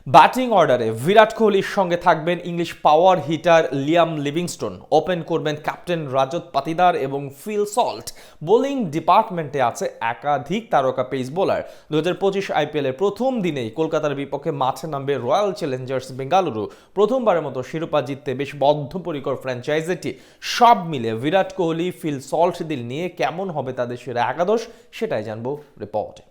Batting অর্ডারে বিরাট কোহলির সঙ্গে থাকবেন English power hitter Liam Livingstone, open করবেন ক্যাপ্টেন রাজত পাতিদার এবং ফিল সল্ট। বোলিং ডিপার্টমেন্টে আছে একাধিক তারকা পেস বোলার। 2025 আইপিএলের প্রথম দিনেই কলকাতার বিপক্ষে মাঠে নামবে রয়্যাল চ্যালেঞ্জার্স বেঙ্গালুরু। প্রথমবারের মতো শিরোপা জিততে বেশ বদ্ধপরিকর ফ্র্যাঞ্চাইজিটি। সব মিলে বিরাট কোহলি, ফিল সল্টদের নিয়ে কেমন হবে তাদের সেরা একাদশ, সেটাই জানবো রিপোর্টে।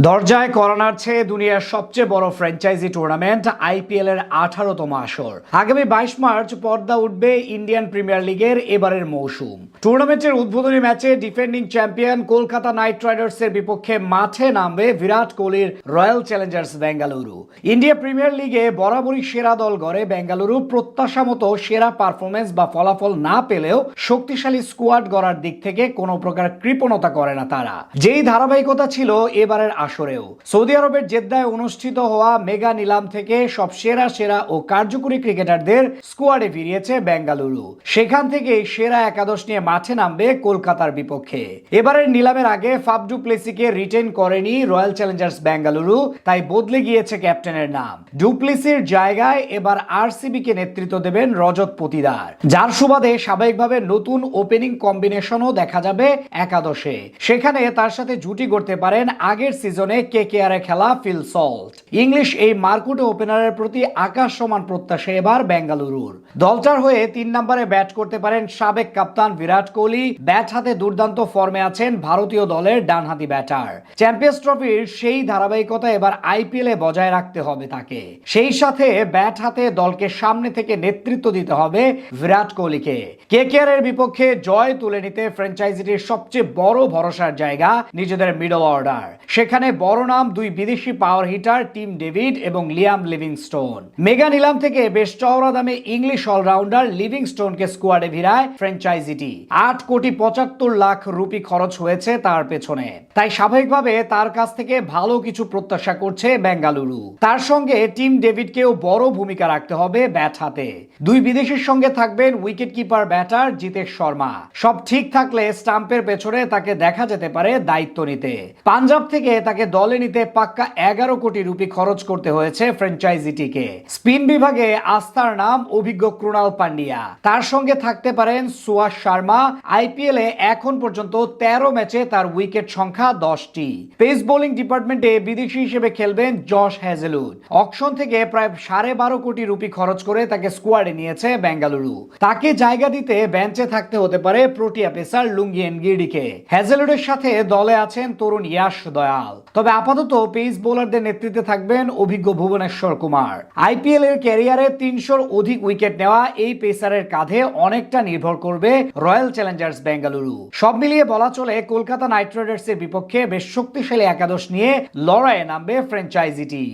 দরজায় করা নাড়ছে দুনিয়ার সবচেয়ে বড় ফ্র্যাঞ্চাইজি টুর্নামেন্ট আইপিএল এর 18তম আসর। আগামী 22 মার্চ পর্দা উঠবে ইন্ডিয়ান প্রিমিয়ার লিগের এবারের মৌসুম। টুর্নামেন্টের উদ্বোধনী ম্যাচে ডিফেন্ডিং চ্যাম্পিয়ন কলকাতা নাইট রাইডার্সের বিপক্ষে মাঠে নামবে বিরাট কোহলির royal Challengers Bengaluru. India premier লিগে বরাবরই সেরা দল গড়ে বেঙ্গালুরু। প্রত্যাশা মতো সেরা পারফরমেন্স বা ফলাফল না পেলেও শক্তিশালী স্কোয়াড গড়ার দিক থেকে কোনো প্রকার কৃপণতা করে না তারা, যেই ধারাবাহিকতা ছিল এবারের আসরেও। সৌদি আরবের জেদ্দায় অনুষ্ঠিত হওয়া মেগা নিলাম থেকে সব সেরা ও কার্যকরী ক্রিকেটারদের স্কোয়াডে ফিরিয়েছে বেঙ্গালুরু। সেখান থেকে সেরা একাদশ নিয়ে মাঠে নামবে কলকাতার বিপক্ষে। এবারের নিলামের আগে ফাফ ডু প্লেসিকে রিটেন করেনি রয়্যাল চ্যালেঞ্জার্স বেঙ্গালুরু, তাই বদলে গিয়েছে ক্যাপ্টেনের নাম। ডুপ্লেসির জায়গায় এবার আরসিবি কে নেতৃত্ব দেবেন রজত পাতিদার, যার সুবাদে স্বাভাবিকভাবে নতুন ওপেনিং কম্বিনেশনও দেখা যাবে একাদশে। সেখানে তার সাথে জুটি করতে পারেন আগের সিজনে কেকেআর এ খেলা ফিল সল্ট। ইংলিশ এই মারকুটে ওপেনারের প্রতি আকাশ সমান প্রত্যাশা এবার বেঙ্গালুরুর। দলটার হয়ে 3 নম্বরে ব্যাট করতে পারেন সাবেক কাপ্তান বিরাট কোহলি। ব্যাট হাতে দুর্দান্ত ফর্মে আছেন ভারতীয় দলের ডানহাতি ব্যাটার। চ্যাম্পিয়ন্স ট্রফির সেই ধারাবাহিকতা এবার আইপিএল এ বজায় রাখতে হবে তাকে। সেই সাথে ব্যাট হাতে দলকে সামনে থেকে নেতৃত্ব দিতে হবে বিরাট কোহলিকে। কেকেআর এর বিপক্ষে জয় তুলে নিতে ফ্র্যাঞ্চাইজিটির সবচেয়ে বড় ভরসার জায়গা নিজেদের মিডল অর্ডার। সেখানে বড় নাম দুই বিদেশি পাওয়ার হিটার টিম ডেভিড এবং লিয়াম লিভিংস্টোন। মেগা নিলাম থেকে বেশ চওড়া দামে ইংলিশ অলরাউন্ডার লিভিংস্টোনকে স্কোয়াডে ভিড়ায় ফ্র্যাঞ্চাইজিটি। 8,75,00,000 রুপি খরচ হয়েছে তার পেছনে, তাই স্বাভাবিকভাবে তার কাছ থেকে ভালো কিছু প্রত্যাশা করছে বেঙ্গালুরু। তার সঙ্গে টিম ডেভিডকেও বড় ভূমিকা রাখতে হবে ব্যাট হাতে। দুই বিদেশির সঙ্গে থাকবেন wicket keeper batter Jitesh Sharma. সব ঠিক থাকলে স্টাম্পের পেছনে তাকে দেখা যেতে পারে দায়িত্ব নিতে। পাঞ্জাব থেকে তাকে দলে নিতে পাক্কা 11 কোটি রুপি খরচ করতে হয়েছে ফ্র্যাঞ্চাইজিটিকে। স্পিন বিভাগে আস্থার নাম অভিজ্ঞ ক্রুণাল পান্ডিয়া। তার সঙ্গে থাকতে পারেন সুয়াস শর্মা। আইপিএল এ এখন পর্যন্ত 13 ম্যাচে তার উইকেট সংখ্যা 10টি। পেস বোলিং ডিপার্টমেন্টে বিদেশি হিসেবে খেলবেন জশ হ্যাজেলউড। অকশন থেকে প্রায় 12.5 কোটি রুপি খরচ করে তাকে স্কোয়াডে নিয়েছে বেঙ্গালুরু। তাকে জায়গা দিতে বেঞ্চে থাকতে হতে পারে প্রোটিয়া পেসার লুঙ্গি এনগিডিকে। হ্যাজেলউডের সাথে দলে আছেন তরুণ ইয়াশ দয়াল। তবে আপাতত পেস বোলারদের নেতৃত্বে থাকবেন অভিজ্ঞ ভুবনেশ্বর কুমার। আইপিএল এর ক্যারিয়ারে 300-র অধিক উইকেট নেওয়া এই পেসারের কাঁধে অনেকটা নির্ভর করবে রয়্যাল চ্যালেঞ্জার্স বেঙ্গালুরু। সব মিলিয়ে বলা চলে কলকাতা নাইট রাইডার্সের বিপক্ষে বেশ শক্তিশালী একাদশ নিয়ে লড়াইয়ে নামবে ফ্র্যাঞ্চাইজিটি।